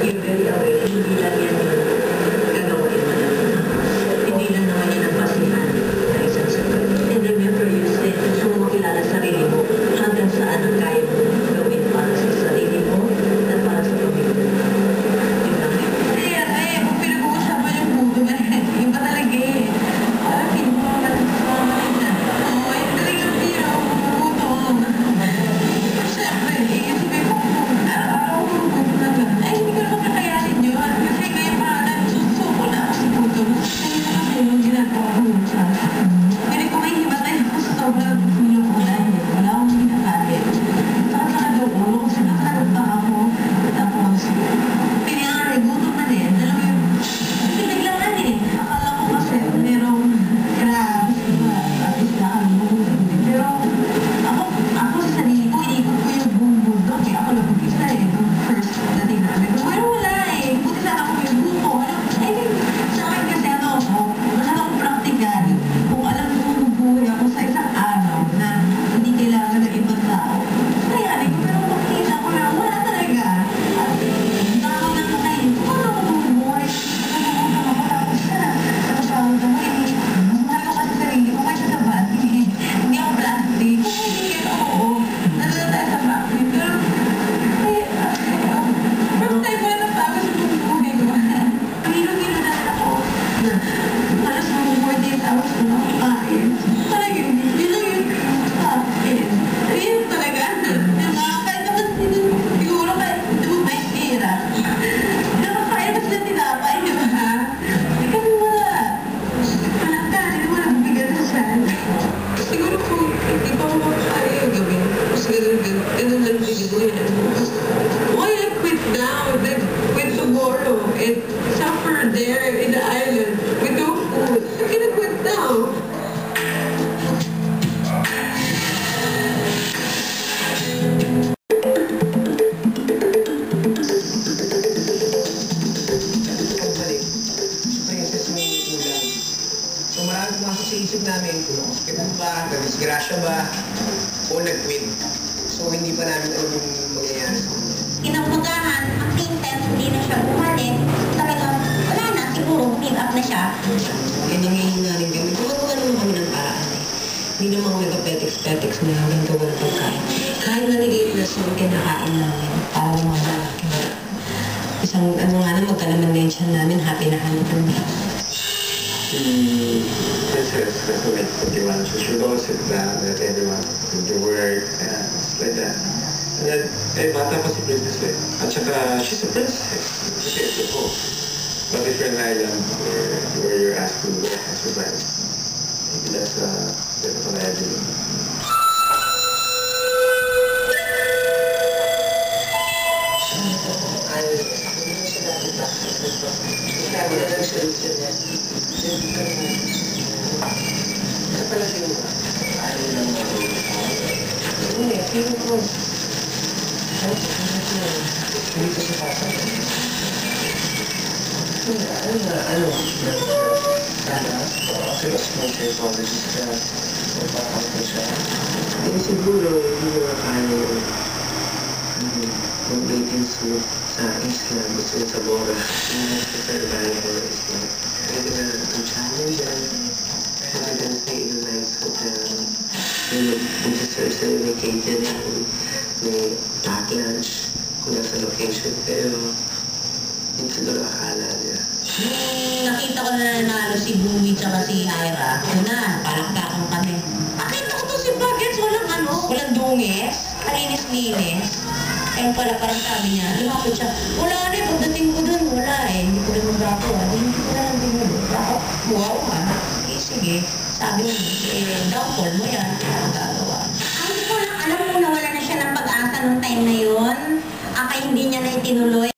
you're very aware, hindi lang yan gagawin mo lang. Hindi lang naman yan ang basihan na isang sagot. And remember, you said, gusto mo makilala sarili mo hanggang saan ang kaya mo gawin para sa sarili mo at para sa pamilya. Yun lang yun. Kung pinag-uusapan yung buto, yun ba talaga eh. Parang pinuha ka sa mga na. Oo, yun talaga pira ako buto. Siyempre, kasi may pupunta. Araw ko buto na gano'n. Ay, hindi ko naman kakayanin yun. Kasi ngayon parang nagsusuko na ako sa buto. Kasi kasi yung ginagawa ko yun sa akin. Pero kung may himatay ako sa sobrang nilukulan, wala akong ginakalit. Saka doon, kasi nakarapta ako. Tapos, pinangaray, gutom na din. Alam mo yun, pinaglangan eh. Akala ko kasi merong crabs, diba? Tapos nakalimutan. Pero ako sa sarili ko, inikot ko yung buong bundok eh. Ako lang mag-isa eh. Nung first dating namin. Pero wala eh. Buti sana ako yung buko. I mean, sa akin kasi ano ako, wala akong practical. Kung alam ko kung buhay ako sa isang araw na hindi kailangan ng ibang tao, kaya ko, pero makikita ko na wala talaga. At tao na kakain, kung ano ko buhay, nakakauta ako, tapos na, nakasawag ako, mas mahal ko kasi sarili ko, kaysa sa bad, hindi ako plastic. Kung hindi yan, oo, nandun tayo sa practice, pero, first time ko na nabago sa buong buhay ko. Hilo-hilo na ako, na halos mga 48 hours ko na ako kain. Talagang, yun lang yung akin. Yun talaga. Nakakain naman siguro kahit hindi mo may tira. Nakakain na sila tinapay, di ba? Kasi wala. Walang kanin, walang bigat sa saan. Siguro kung hindi pa ako makakaya yung gawin, mas ganun lang bigay why I quit now, like quit tomorrow, and suffer there in the island with no food? I'm gonna quit now. So marami pumasok sa isip namin kung hospital ba, nag-disgrasya ba, o nag-quit. So hindi pa namin alam yung mangyayari. Kinamagahan, ang pintent, hindi na siya bumalik. Talagang, wala na, siguro, give up na siya. Yan ang hihinaling kami. Gumagawa naman kami ng paraan eh. Hindi naman ako nagka-petics-petics na hanggang gawa ng pagkain. Kahit nalilit na siyang kinakain namin, para lang mga lalaki. Isang, ano nga na, magkalaman na yung tiyan namin, happy na kami. Princess has to make cookie lunch. She should always sit down, let everyone do the work, and it's like that. And then, bata pa si Princess eh. At saka, she's a princess. She is the hope. But if you're an island where you're asked to work and survive, maybe that's a bit of an idea. Siguro, hindi ko kaya mag-dating sa isla, gusto sa Bora. Yung survival sa isla. Pwede na ang challenge yan. Pwede na stay in a nice hotel. Yung mag-serve sa vacation may pack lunch kung nasa location. Pero, hindi siguro akala niya. Nakita ko na nanalo si Bumi tsaka si Ira. Yun na, palakpakan kami. Nakita ko to si Buggets, walang dungis, kalinis-linis. Kaya pala parang sabi niya, lumapit siya, wala na pagdating ko dun, wala hindi ko rin magagawa. Hindi ko na lang tinuloy. Wow nga. Sige, sabi mo, downfall mo yan, kaya magagawa. Alam mo na wala na siya ng pag-asa nung time na yun. Hindi niya na itinuloy.